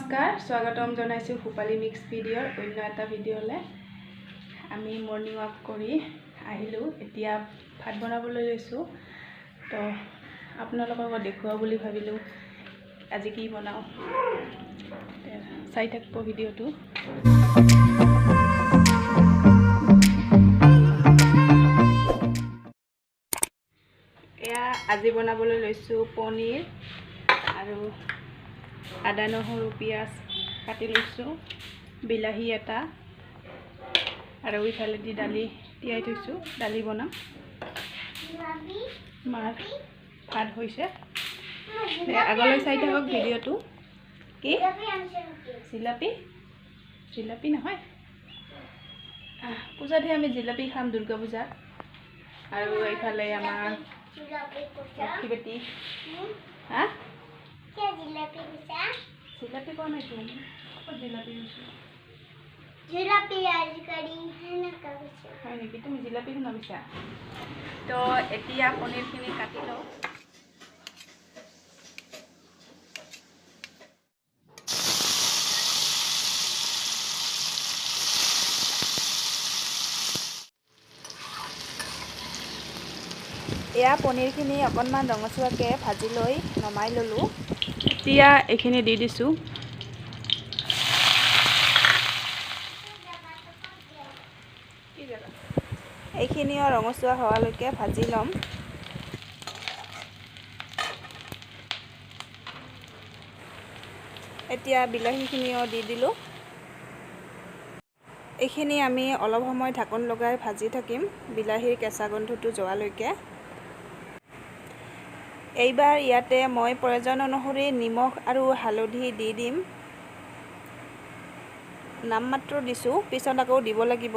নমস্কাৰ স্বাগতম জনাইছো ফুপালি মিক্স ভিডিঅ'ৰ অন্য এটা ভিডিঅ'লে আমি মৰ্নিং ৱাক কৰি আহিলো এতিয়া ভাত বনাবলৈ লৈছো তো আপোনালোকক দেখুৱা বুলি ভাবিলো আজি কি বনাও চাই থাকব ভিডিঅ'টো এয়া আজি বনাবলৈ লৈছো পনীৰ আৰু আদা নহৰু পিয়াজ কাটি লৈছো বিলাহী এটা আৰু ইফালে দি দালি তিয়াই থৈছো দালি বনাম মাৰ ভাত হৈছে আগলৈ চাই থাকক ভিডিঅ'টো কি জিলাপি নহয় পূজাতহে আমি জিলাপি খাম দুৰ্গা পূজা আৰু ইফালে আমাৰ বেটি হা জিলাপি কোৱা নাই তুমি জিলাপি হয় নেকি তুমি জিলাপি শুনাবিছা তো এতিয়া পনীৰখিনি কাটি লওঁ এয়া পনীৰখিনি অকণমান ৰঙচুৱাকৈ ভাজি লৈ নমাই ল'লোঁ এতিয়া এইখিনি দি দিছোঁ এইখিনিও ৰঙচুৱা হোৱালৈকে ভাজি ল'ম এতিয়া বিলাহীখিনিও দি দিলোঁ এইখিনি আমি অলপ সময় ঢাকন লগাই ভাজি থাকিম বিলাহীৰ কেঁচা গোন্ধটো যোৱালৈকে এইবাৰ ইয়াতে মই প্ৰয়োজন অনুসৰি নিমখ আৰু হালধি দি দিম নামমাত্ৰ দিছোঁ পিছত আকৌ দিব লাগিব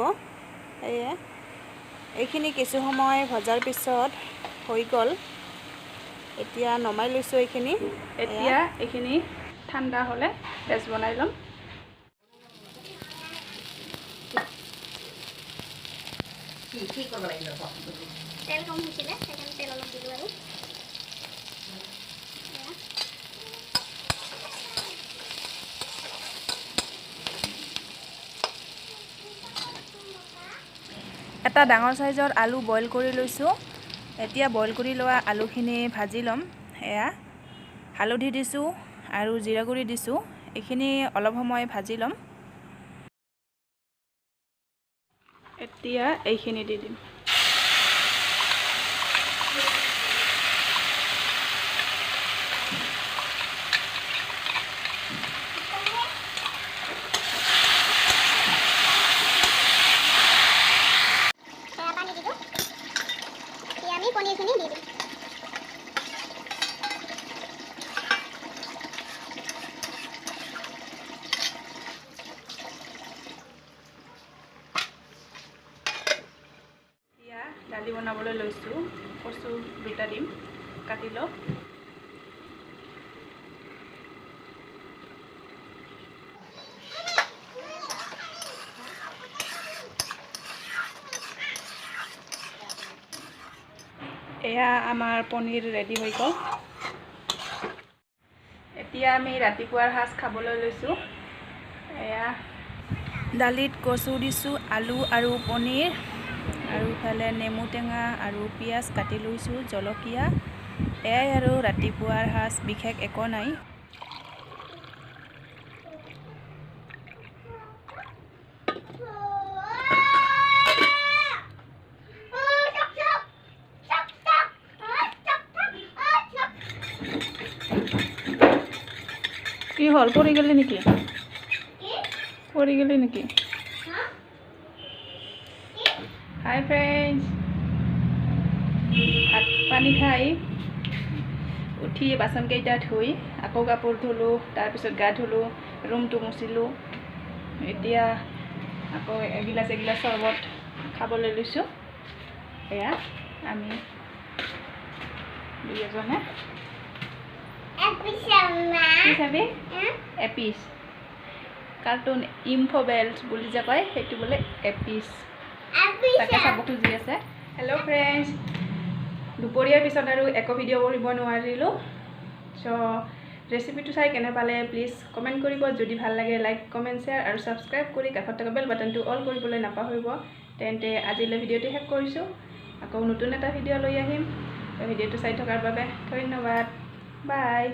এইখিনি কিছু সময় ভজাৰ পিছত হৈ গ'ল এতিয়া নমাই লৈছোঁ এইখিনি এতিয়া এইখিনি ঠাণ্ডা হ'লে পেষ্ট বনাই ল'ম তেল কম হৈছিলে সেইকাৰণে তেল অলপ দিলোঁ আৰু এটা ডাঙৰ সাইজৰ আলু বইল কৰি লৈছোঁ এতিয়া বইল কৰি লোৱা আলুখিনি ভাজি ল'ম এয়া হালধি দিছোঁ আৰু জিৰা গুড়ি দিছোঁ এইখিনি অলপ সময় ভাজি ল'ম এতিয়া এইখিনি দি দিম পনীৰখিনি দি দিম এতিয়া দালি বনাবলৈ লৈছোঁ কচু দুটা দিম কাটি লওঁ এয়া আমাৰ পনীৰ ৰেডি হৈ গ'ল এতিয়া আমি ৰাতিপুৱাৰ সাজ খাবলৈ লৈছোঁ এয়া দালিত কচু দিছোঁ আলু আৰু পনীৰ আৰু ইফালে নেমু টেঙা আৰু পিঁয়াজ কাটি লৈছোঁ জলকীয়া এয়াই আৰু ৰাতিপুৱাৰ সাজ বিশেষ একো নাই কি হল পৰি গেলি নেকি হাই ফ্ৰেন্ডস ভাত পানী খাই উঠি বাচন কেইটা ধুই আকৌ কাপোৰ ধুলোঁ তাৰপিছত গা ধুলোঁ ৰুমটো মুচিলোঁ এতিয়া আকৌ এগিলাচ চৰ্বত খাবলৈ লৈছোঁ এয়া আমি দুজনে এপিচ কাৰ্টুন ইনফোবেল্ট বুলি যে কয় সেইটো বোলে এপিচ তাকে চাব খুজি আছে হেল্ল' ফ্ৰেণ্ডছ দুপৰীয়াৰ পিছত আৰু একো ভিডিঅ' কৰিব নোৱাৰিলোঁ চ' ৰেচিপিটো চাই কেনে পালে প্লিজ কমেণ্ট কৰিব। যদি ভাল লাগে লাইক কমেণ্ট শ্বেয়াৰ আৰু ছাবস্ক্ৰাইব কৰি কাষত থকা বেল বাটনটো অল কৰিবলৈ নাপাহৰিব। তেন্তে আজিলৈ ভিডিঅ'টো শেষ কৰিছোঁ। আকৌ নতুন এটা ভিডিঅ' লৈ আহিম। ভিডিঅ'টো চাই থকাৰ বাবে ধন্যবাদ। বাই।